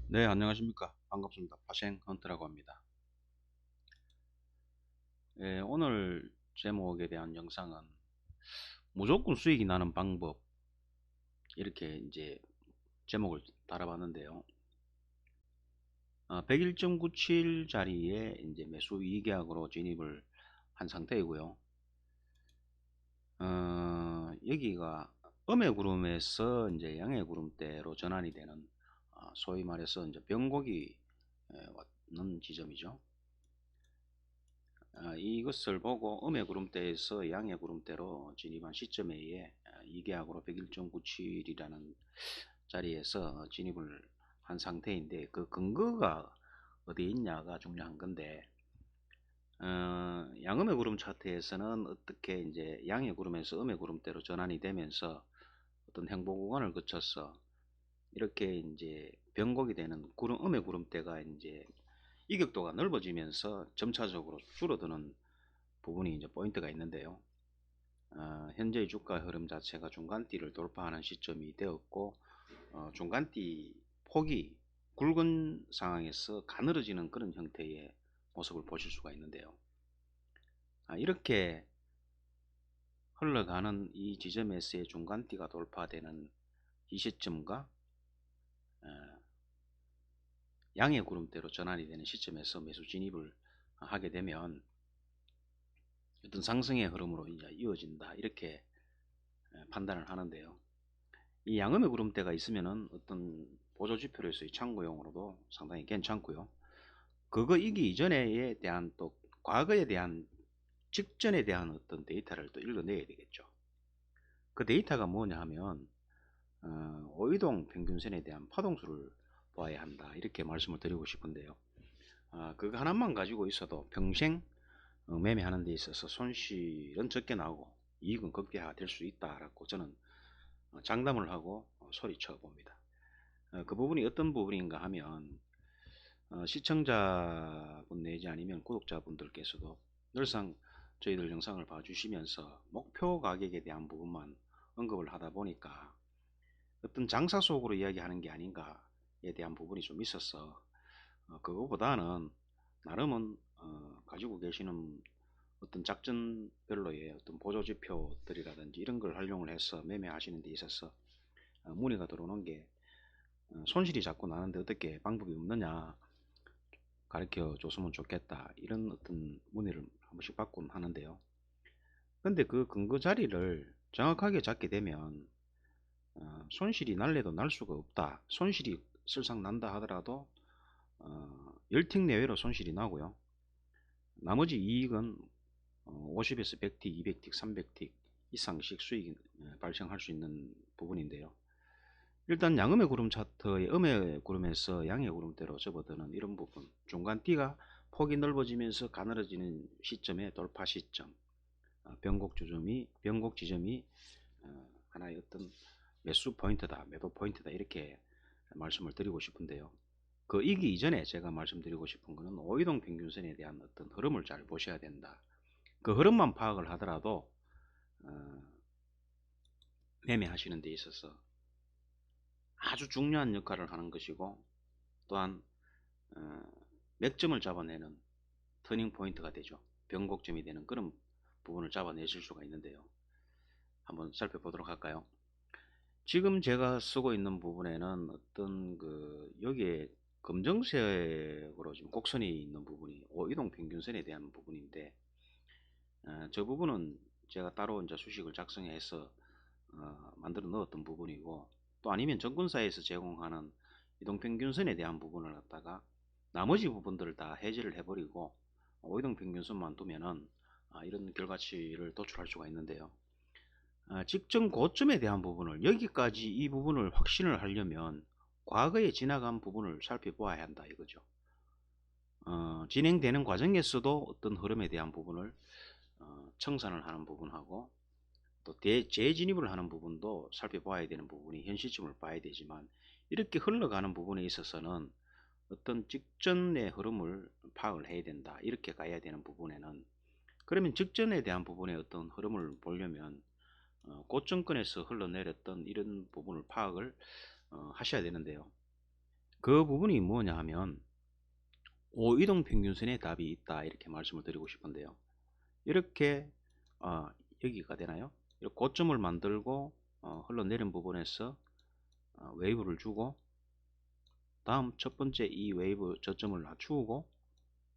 네, 안녕하십니까. 반갑습니다. 파생 헌트라고 합니다. 예, 오늘 제목에 대한 영상은 무조건 수익이 나는 방법, 이렇게 이제 제목을 달아봤는데요. 101.97 자리에 이제 매수 2계약으로 진입을 한 상태이고요. 여기가 음의 구름에서 이제 양의 구름대로 전환이 되는, 소위 말해서 이제 변곡이 왔는 지점이죠. 이것을 보고 음의 구름대에서 양의 구름대로 진입한 시점에 의해 2계약으로 101.97이라는 자리에서 진입을 한 상태인데, 그 근거가 어디에 있냐가 중요한 건데, 양음의 구름 차트에서는 어떻게 이제 양의 구름에서 음의 구름대로 전환이 되면서 어떤 행보 구간을 거쳐서 이렇게 이제 변곡이 되는 음의 구름대가 이제 이격도가 넓어지면서 점차적으로 줄어드는 부분이 이제 포인트가 있는데요. 현재의 주가 흐름 자체가 중간대를 돌파하는 시점이 되었고, 중간대 폭이 굵은 상황에서 가늘어지는 그런 형태의 모습을 보실 수가 있는데요. 이렇게 흘러가는 이 지점에서의 중간대가 돌파되는 이 시점과 양의 구름대로 전환이 되는 시점에서 매수 진입을 하게 되면 어떤 상승의 흐름으로 이제 이어진다, 이렇게 판단을 하는데요. 이 양음의 구름대가 있으면은 어떤 보조지표로서의 참고용으로도 상당히 괜찮고요. 그거 이기 이전에 대한 또 과거에 대한 직전에 대한 어떤 데이터를 또 읽어내야 되겠죠. 그 데이터가 뭐냐 하면 오이동 평균선에 대한 파동수를 보아야 한다, 이렇게 말씀을 드리고 싶은데요. 그거 하나만 가지고 있어도 평생 매매하는 데 있어서 손실은 적게 나오고 이익은 극대화될 수 있다라고 저는 장담을 하고 소리쳐 봅니다. 그 부분이 어떤 부분인가 하면, 시청자분 내지 아니면 구독자분들께서도 늘상 저희들 영상을 봐주시면서 목표 가격에 대한 부분만 언급을 하다 보니까 어떤 장사 속으로 이야기하는 게 아닌가에 대한 부분이 좀 있어서, 그거보다는 나름은 가지고 계시는 어떤 작전별로의 어떤 보조지표들이라든지 이런 걸 활용을 해서 매매하시는 데 있어서 문의가 들어오는 게, 손실이 자꾸 나는데 어떻게 방법이 없느냐, 가르쳐 줬으면 좋겠다, 이런 어떤 문의를 한 번씩 받곤 하는데요. 근데 그 근거 자리를 정확하게 잡게 되면 손실이 날래도 날 수가 없다. 손실이 설상 난다 하더라도 10틱 내외로 손실이 나고요. 나머지 이익은 50에서 100틱, 200틱, 300틱 이상씩 수익이 발생할 수 있는 부분인데요. 일단 양음의 구름 차트의 음의 구름에서 양의 구름대로 접어드는 이런 부분, 중간띠가 폭이 넓어지면서 가늘어지는 시점의 돌파 시점, 변곡 지점이 하나의 어떤 매수 포인트다, 매도 포인트다, 이렇게 말씀을 드리고 싶은데요. 그 이기 이전에 제가 말씀드리고 싶은 것은 오이동 평균선에 대한 어떤 흐름을 잘 보셔야 된다. 그 흐름만 파악을 하더라도 매매하시는 데 있어서 아주 중요한 역할을 하는 것이고, 또한 어, 맥점을 잡아내는 터닝 포인트가 되죠. 변곡점이 되는 그런 부분을 잡아내실 수가 있는데요. 한번 살펴보도록 할까요? 지금 제가 쓰고 있는 부분에는 어떤 여기에 검정색으로 지금 곡선이 있는 부분이 이동 평균선에 대한 부분인데, 저 부분은 제가 따로 이제 수식을 작성해서 만들어 넣었던 부분이고, 또 아니면 정권사에서 제공하는 이동평균선에 대한 부분을 갖다가 나머지 부분들을 다 해제를 해버리고 이동평균선만 두면은 이런 결과치를 도출할 수가 있는데요. 직전 고점에 대한 부분을, 여기까지 이 부분을 확신을 하려면 과거에 지나간 부분을 살펴보아야 한다 이거죠. 진행되는 과정에서도 어떤 흐름에 대한 부분을 청산을 하는 부분하고, 또 재진입을 하는 부분도 살펴봐야 되는 부분이 현 시점을 봐야 되지만, 이렇게 흘러가는 부분에 있어서는 어떤 직전의 흐름을 파악을 해야 된다, 이렇게 가야 되는 부분에는, 그러면 직전에 대한 부분의 어떤 흐름을 보려면 고점권에서 흘러내렸던 이런 부분을 파악을 하셔야 되는데요. 그 부분이 뭐냐 하면 오이동 평균선의 답이 있다 이렇게 말씀을 드리고 싶은데요. 이렇게 여기가 되나요? 이렇게 고점을 만들고 흘러내린 부분에서 웨이브를 주고 다음 첫 번째 이 웨이브 저점을 낮추고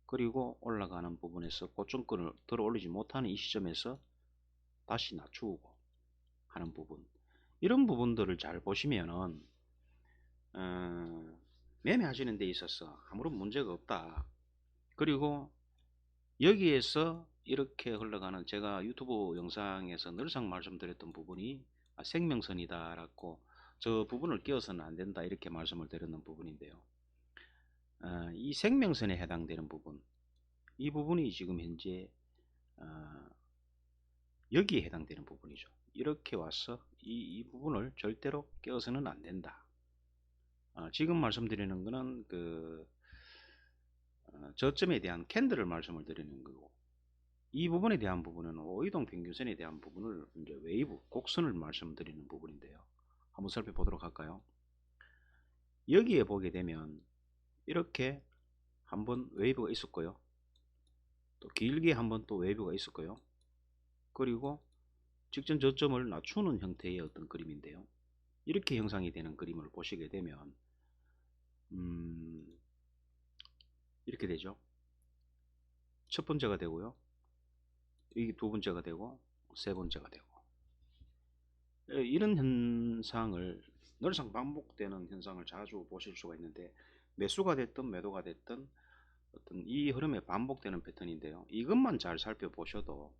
그리고 올라가는 부분에서 고점권을 들어 올리지 못하는 이 시점에서 다시 낮추고 하는 부분, 이런 부분들을 잘 보시면은 매매하시는 데 있어서 아무런 문제가 없다. 그리고 여기에서 이렇게 흘러가는, 제가 유튜브 영상에서 늘상 말씀드렸던 부분이 생명선이다 라고, 저 부분을 끼워서는 안 된다 이렇게 말씀을 드렸는 부분인데요. 이 생명선에 해당되는 부분, 이 부분이 지금 현재 여기에 해당되는 부분이죠. 이렇게 와서 이 부분을 절대로 끼워서는 안 된다. 지금 말씀드리는 것은 저점에 대한 캔들을 말씀을 드리는 거고, 이 부분에 대한 부분은 오이동 평균선에 대한 부분을 이제 웨이브 곡선을 말씀드리는 부분인데요. 한번 살펴보도록 할까요? 여기에 보게 되면 이렇게 한번 웨이브가 있었고요. 또 길게 한번 또 웨이브가 있었고요. 그리고 직전 저점을 낮추는 형태의 어떤 그림인데요. 이렇게 형성이 되는 그림을 보시게 되면 이렇게 되죠. 첫 번째가 되고요. 이게 두 번째가 되고 세 번째가 되고, 이런 현상을 늘상 반복되는 현상을 자주 보실 수가 있는데, 매수가 됐든 매도가 됐든 어떤 이 흐름에 반복되는 패턴인데요. 이것만 잘 살펴보셔도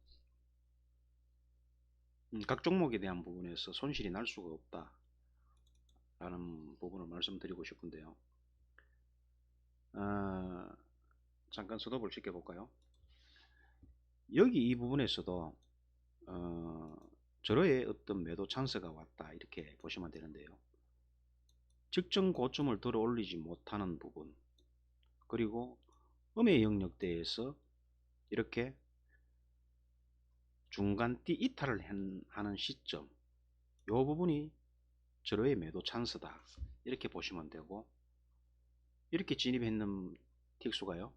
각 종목에 대한 부분에서 손실이 날 수가 없다 라는 부분을 말씀드리고 싶은데요. 잠깐 스톱을 시켜볼까요? 여기 이 부분에서도 저로의 어떤 매도 찬스가 왔다 이렇게 보시면 되는데요. 직전 고점을 들어 올리지 못하는 부분, 그리고 음의 영역대에서 이렇게 중간띠 이탈을 하는 시점, 이 부분이 저로의 매도 찬스다 이렇게 보시면 되고, 이렇게 진입했는 틱수가요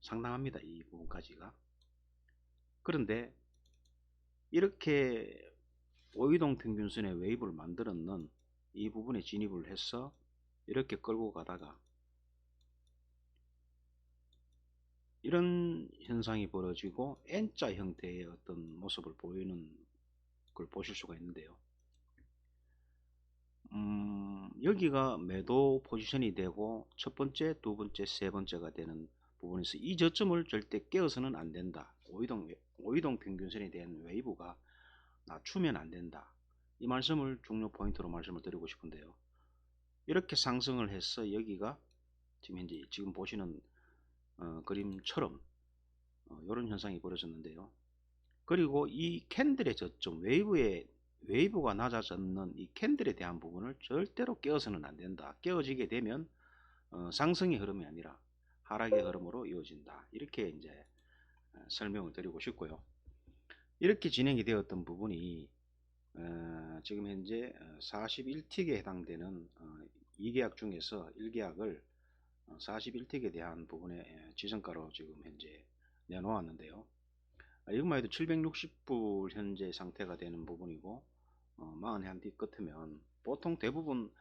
상당합니다. 이 부분까지가. 그런데 이렇게 오이동 평균선의 웨이브를 만들었는 이 부분에 진입을 해서 이렇게 끌고 가다가 이런 현상이 벌어지고 N자 형태의 어떤 모습을 보이는 걸 보실 수가 있는데요. 여기가 매도 포지션이 되고 첫 번째, 두 번째, 세 번째가 되는 부분에서 이 저점을 절대 깨어서는 안 된다. 오이동 평균선에 대한 웨이브가 낮추면 안 된다. 이 말씀을 중요 포인트로 말씀을 드리고 싶은데요. 이렇게 상승을 해서 여기가 지금 현재 지금 보시는 그림처럼 이런 현상이 벌어졌는데요. 그리고 이 캔들의 저점, 웨이브가 낮아졌는 이 캔들에 대한 부분을 절대로 깨어서는 안 된다. 깨어지게 되면 상승의 흐름이 아니라 하락의 흐름으로 이어진다. 이렇게 이제 설명을 드리고 싶고요. 이렇게 진행이 되었던 부분이 지금 현재 41틱에 해당되는 2계약 중에서 1계약을 41틱에 대한 부분에 지정가로 지금 현재 내놓았는데요. 이것만 해도 760불 현재 상태가 되는 부분이고, 41틱 끝으면 보통 대부분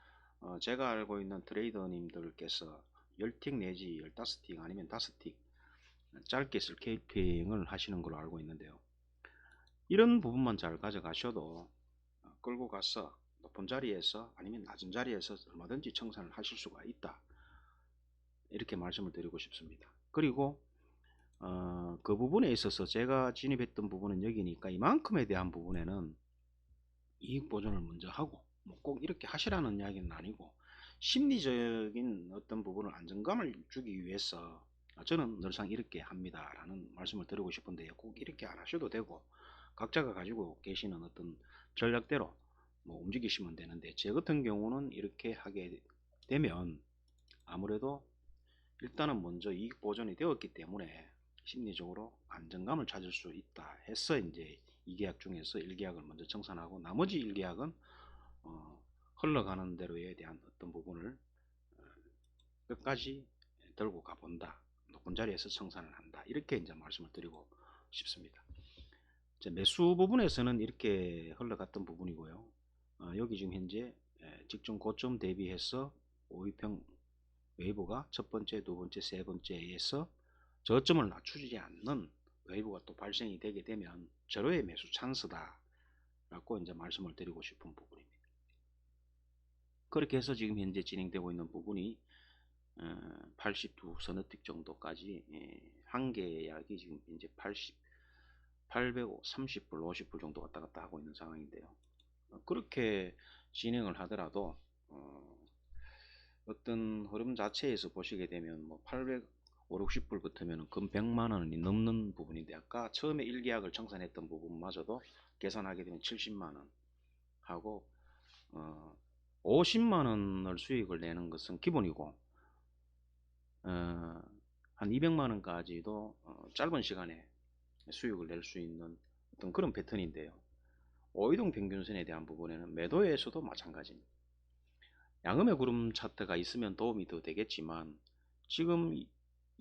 제가 알고 있는 트레이더님들께서 10틱 내지 15틱 아니면 5틱 짧게 스케이핑을 하시는 걸로 알고 있는데요. 이런 부분만 잘 가져가셔도 끌고 가서 높은 자리에서 아니면 낮은 자리에서 얼마든지 청산을 하실 수가 있다 이렇게 말씀을 드리고 싶습니다. 그리고 그 부분에 있어서 제가 진입했던 부분은 여기니까 이만큼에 대한 부분에는 이익 보존을 먼저 하고, 뭐 꼭 이렇게 하시라는 이야기는 아니고 심리적인 어떤 부분을 안정감을 주기 위해서 저는 늘상 이렇게 합니다 라는 말씀을 드리고 싶은데요. 꼭 이렇게 안 하셔도 되고 각자가 가지고 계시는 어떤 전략대로 뭐 움직이시면 되는데, 제 같은 경우는 이렇게 하게 되면 아무래도 일단은 먼저 이익 보존이 되었기 때문에 심리적으로 안정감을 찾을 수 있다 해서 이제 2계약 중에서 1계약을 먼저 청산하고 나머지 1계약은 흘러가는 대로에 대한 어떤 부분을 끝까지 들고 가본다. 높은 자리에서 청산을 한다. 이렇게 이제 말씀을 드리고 싶습니다. 이제 매수 부분에서는 이렇게 흘러갔던 부분이고요. 여기 지금 현재 직전 고점 대비해서 5위평 웨이브가 첫 번째, 두 번째, 세 번째에서 저점을 낮추지 않는 웨이브가 또 발생이 되게 되면 절호의 매수 찬스다 라고 이제 말씀을 드리고 싶은 부분입니다. 그렇게 해서 지금 현재 진행되고 있는 부분이 82 서너틱 정도까지 한 계약이 지금 이제 830불 50불 정도 왔다 갔다 하고 있는 상황인데요. 그렇게 진행을 하더라도 어떤 흐름 자체에서 보시게 되면 뭐 800, 5, 60불 붙으면 금 100만원이 넘는 부분인데, 아까 처음에 1계약을 청산했던 부분마저도 계산하게 되면 70만원 하고 50만원을 수익을 내는 것은 기본이고 한 200만원까지도 짧은 시간에 수익을 낼 수 있는 어떤 그런 패턴인데요. 5이동 평균선에 대한 부분에는 매도에서도 마찬가지입니다. 양음의 구름 차트가 있으면 도움이 더 되겠지만 지금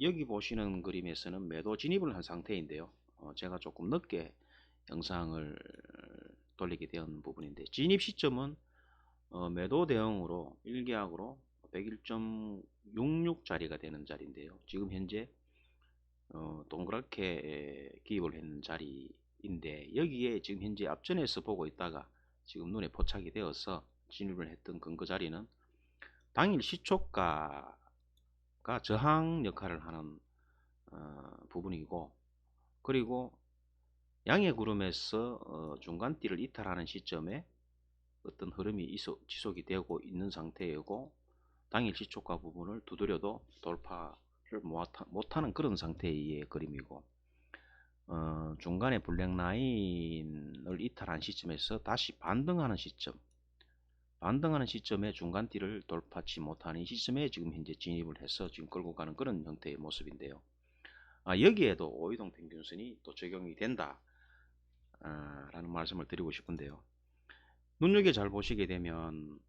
여기 보시는 그림에서는 매도 진입을 한 상태인데요. 제가 조금 늦게 영상을 돌리게 된 부분인데, 진입 시점은 매도 대응으로 1계약으로 101.66 자리가 되는 자리인데요. 지금 현재 동그랗게 기입을 했는 자리인데, 여기에 지금 현재 앞전에서 보고 있다가 지금 눈에 포착이 되어서 진입을 했던 근거 자리는 당일 시초가가 저항 역할을 하는 부분이고, 그리고 양의 구름에서 중간띠를 이탈하는 시점에 어떤 흐름이 지속이 되고 있는 상태이고, 당일 시초가 부분을 두드려도 돌파를 못하는 그런 상태의 그림이고, 중간에 블랙라인을 이탈한 시점에서 다시 반등하는 시점에 중간띠를 돌파치 못하는 시점에 지금 현재 진입을 해서 지금 끌고 가는 그런 형태의 모습인데요. 여기에도 5이동 평균선이 또 적용이 된다 라는 말씀을 드리고 싶은데요. 눈여겨 잘 보시게 되면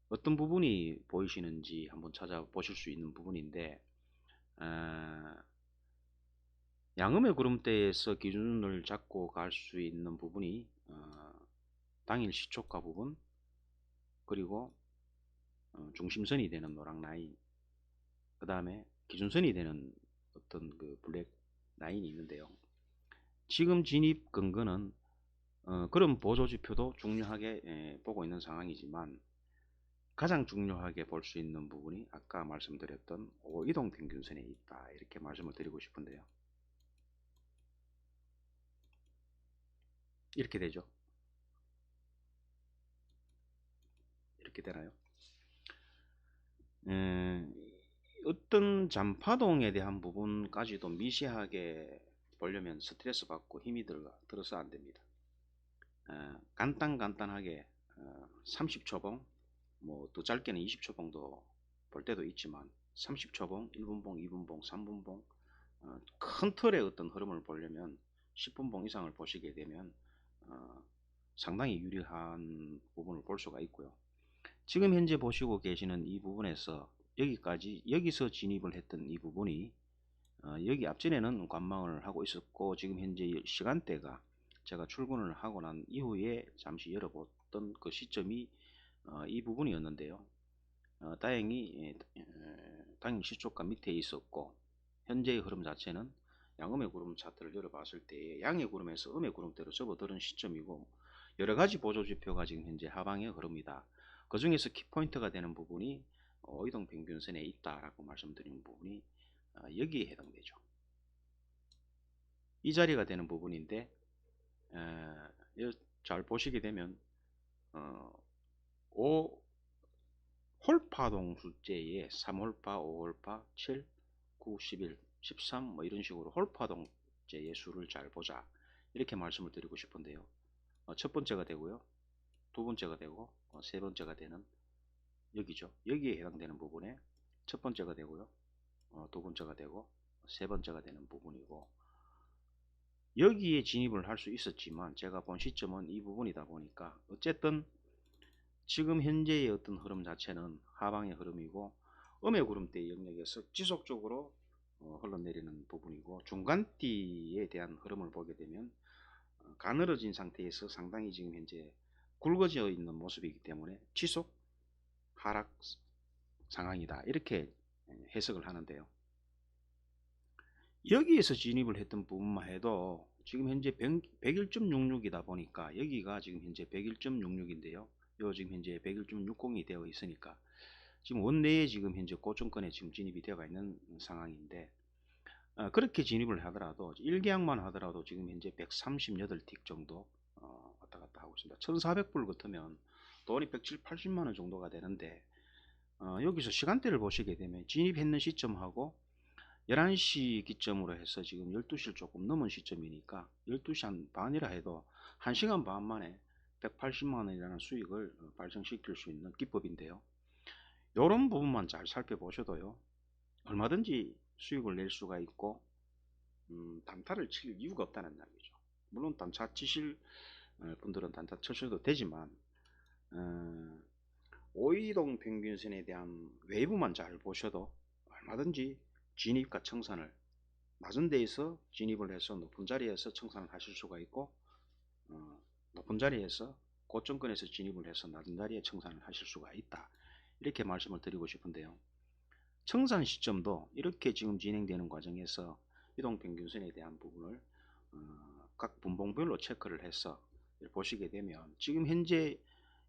어떤 부분이 보이시는지 한번 찾아보실 수 있는 부분인데, 양음의 구름대에서 기준을 잡고 갈 수 있는 부분이 당일 시초가 부분, 그리고 중심선이 되는 노랑 라인, 그 다음에 기준선이 되는 어떤 그 블랙 라인이 있는데요. 지금 진입 근거는 그런 보조지표도 중요하게 보고 있는 상황이지만, 가장 중요하게 볼 수 있는 부분이 아까 말씀드렸던 5이동 평균선에 있다, 이렇게 말씀을 드리고 싶은데요. 이렇게 되죠. 이렇게 되나요? 어떤 잔파동에 대한 부분까지도 미시하게 보려면 스트레스 받고 힘이 들어서 안 됩니다. 간단하게 30초봉, 뭐 더 짧게는 20초봉도 볼 때도 있지만 30초봉, 1분봉, 2분봉, 3분봉, 큰 틀의 어떤 흐름을 보려면 10분봉 이상을 보시게 되면 상당히 유리한 부분을 볼 수가 있고요. 지금 현재 보시고 계시는 이 부분에서 여기서 진입을 했던 이 부분이 여기 앞전에는 관망을 하고 있었고, 지금 현재 시간대가 제가 출근을 하고 난 이후에 잠시 열어봤던 그 시점이 이 부분이었는데요. 다행히 당일 시초가 밑에 있었고, 현재의 흐름 자체는 양음의 구름 차트를 열어봤을 때 양의 구름에서 음의 구름대로 접어드는 시점이고, 여러가지 보조지표가 지금 현재 하방의 흐름이다. 그 중에서 키포인트가 되는 부분이 이동 평균선에 있다라고 말씀드리는 부분이 여기에 해당되죠. 이 자리가 되는 부분인데, 잘 보시게 되면 5홀파동 숫제에 3홀파, 5홀파, 7, 9, 11, 13 뭐 이런 식으로 홀파동제의 수를 잘 보자, 이렇게 말씀을 드리고 싶은데요. 첫 번째가 되고요, 두 번째가 되고 세 번째가 되는 여기죠. 여기에 해당되는 부분에 첫 번째가 되고요, 두 번째가 되고 세 번째가 되는 부분이고, 여기에 진입을 할 수 있었지만 제가 본 시점은 이 부분이다 보니까 어쨌든 지금 현재의 어떤 흐름 자체는 하방의 흐름이고 음의 구름대 영역에서 지속적으로 흘러내리는 부분이고, 중간띠에 대한 흐름을 보게 되면 가늘어진 상태에서 상당히 지금 현재 굵어져 있는 모습이기 때문에 지속 하락 상황이다, 이렇게 해석을 하는데요. 여기에서 진입을 했던 부분만 해도 지금 현재 101.66이다 보니까, 여기가 지금 현재 101.66인데요. 요 지금 현재 101.60이 되어 있으니까 지금 원내에 지금 현재 고점권에 지금 진입이 되어 있는 상황인데, 그렇게 진입을 하더라도 1계약만 하더라도 지금 현재 138틱 정도 왔다 갔다 하고 있습니다. 1400불 같으면 돈이 170, 80만원 정도가 되는데, 여기서 시간대를 보시게 되면 진입했는 시점하고 11시 기점으로 해서 지금 12시를 조금 넘은 시점이니까 12시 한 반이라 해도 1시간 반 만에 180만원이라는 수익을 발생시킬 수 있는 기법인데요. 이런 부분만 잘 살펴보셔도요, 얼마든지 수익을 낼 수가 있고 단타를 칠 이유가 없다는 이야기죠. 물론 단타 치실 분들은 단타 쳐셔도 되지만, 오이동 평균선에 대한 외부만 잘 보셔도 얼마든지 진입과 청산을, 낮은 데에서 진입을 해서 높은 자리에서 청산을 하실 수가 있고, 높은 자리에서 고점권에서 진입을 해서 낮은 자리에 청산을 하실 수가 있다, 이렇게 말씀을 드리고 싶은데요. 청산 시점도 이렇게 지금 진행되는 과정에서 이동평균선에 대한 부분을 각 분봉별로 체크를 해서 보시게 되면, 지금 현재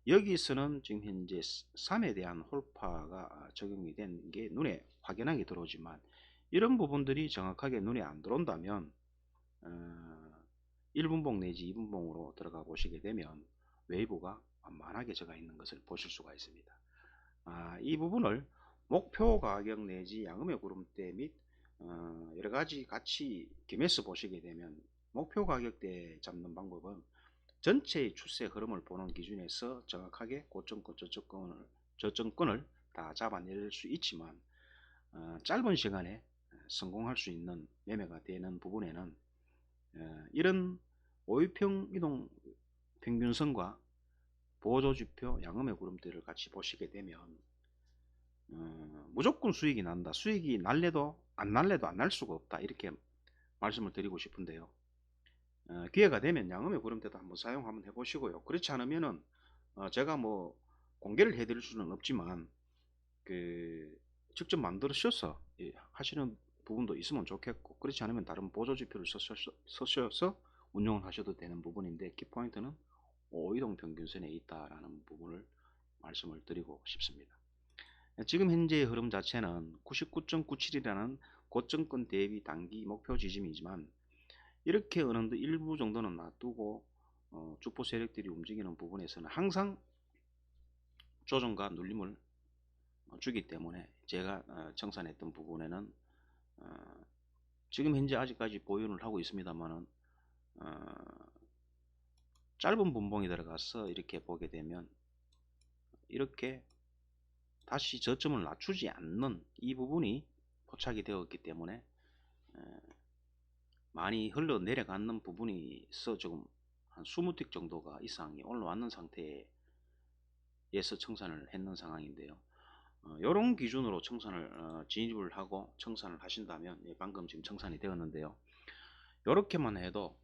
여기서는 지금 현재 3에 대한 홀파가 적용이 된 게 눈에 확연하게 들어오지만, 이런 부분들이 정확하게 눈에 안 들어온다면 1분봉 내지 2분봉으로 들어가 보시게 되면 웨이브가 완만하게 적어 있는 것을 보실 수가 있습니다. 이 부분을 목표 가격 내지 양음의 구름대 및 여러가지 같이 겸해서 보시게 되면, 목표 가격대 잡는 방법은 전체의 추세 흐름을 보는 기준에서 정확하게 고점권 저점권을 다 잡아낼 수 있지만, 짧은 시간에 성공할 수 있는 매매가 되는 부분에는 이런 5일평 이동 평균선과 보조지표 양음의 구름대를 같이 보시게 되면 무조건 수익이 난다, 수익이 날래도 안 날 수가 없다, 이렇게 말씀을 드리고 싶은데요. 기회가 되면 양음의 구름대도 한번 사용 한번 해보시고요. 그렇지 않으면은 제가 뭐 공개를 해드릴 수는 없지만 직접 만들으셔서 하시는 부분도 있으면 좋겠고, 그렇지 않으면 다른 보조지표를 쓰셔서 운영을 하셔도 되는 부분인데, 키포인트는 5이동 평균선에 있다라는 부분을 말씀을 드리고 싶습니다. 지금 현재의 흐름 자체는 99.97이라는 고점권 대비 단기 목표 지점이지만, 이렇게 어느 정도 일부 정도는 놔두고 주포 세력들이 움직이는 부분에서는 항상 조정과 눌림을 주기 때문에, 제가 청산했던 부분에는 지금 현재 아직까지 보유를 하고 있습니다만은 짧은 분봉이 들어가서 이렇게 보게 되면 이렇게 다시 저점을 낮추지 않는 이 부분이 포착이 되었기 때문에 많이 흘러내려가는 부분이 있어 조금 한 20틱 정도가 이상이 올라왔는 상태에서 청산을 했는 상황인데요. 이런 기준으로 청산을 진입을 하고 청산을 하신다면, 방금 지금 청산이 되었는데요, 이렇게만 해도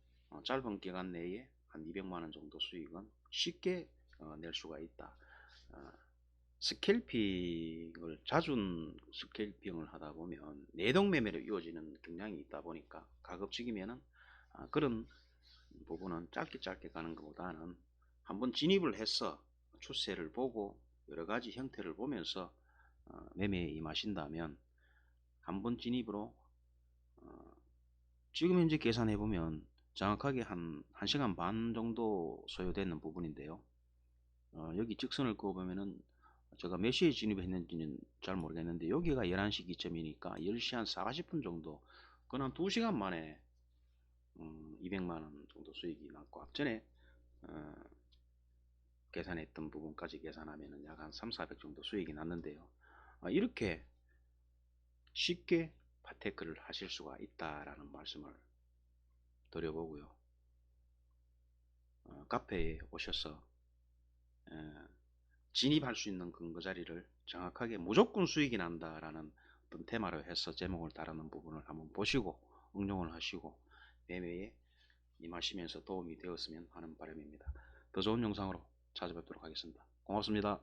짧은 기간 내에 한 200만원 정도 수익은 쉽게 낼 수가 있다. 스캘핑을 자주 스캘핑을 하다 보면 내동 매매로 이어지는 경향이 있다 보니까, 가급적이면은 그런 부분은 짧게 가는 것보다는 한번 진입을 해서 추세를 보고 여러가지 형태를 보면서 매매에 임하신다면, 한번 진입으로 지금 현재 계산해 보면 정확하게 한 1시간 반 정도 소요되는 부분인데요. 여기 직선을 그어보면은 제가 몇 시에 진입했는지는 잘 모르겠는데, 여기가 11시 기점이니까 10시 한 40분 정도, 그건 한 2시간 만에 200만원 정도 수익이 났고, 앞전에 계산했던 부분까지 계산하면 약 한 3, 400 정도 수익이 났는데요. 이렇게 쉽게 파테크를 하실 수가 있다라는 말씀을 카페에 오셔서 진입할 수 있는 근거 자리를 정확하게 무조건 수익이 난다라는 어떤 테마로 해서 제목을 다루는 부분을 한번 보시고 응용을 하시고 매매에 임하시면서 도움이 되었으면 하는 바람입니다. 더 좋은 영상으로 찾아뵙도록 하겠습니다. 고맙습니다.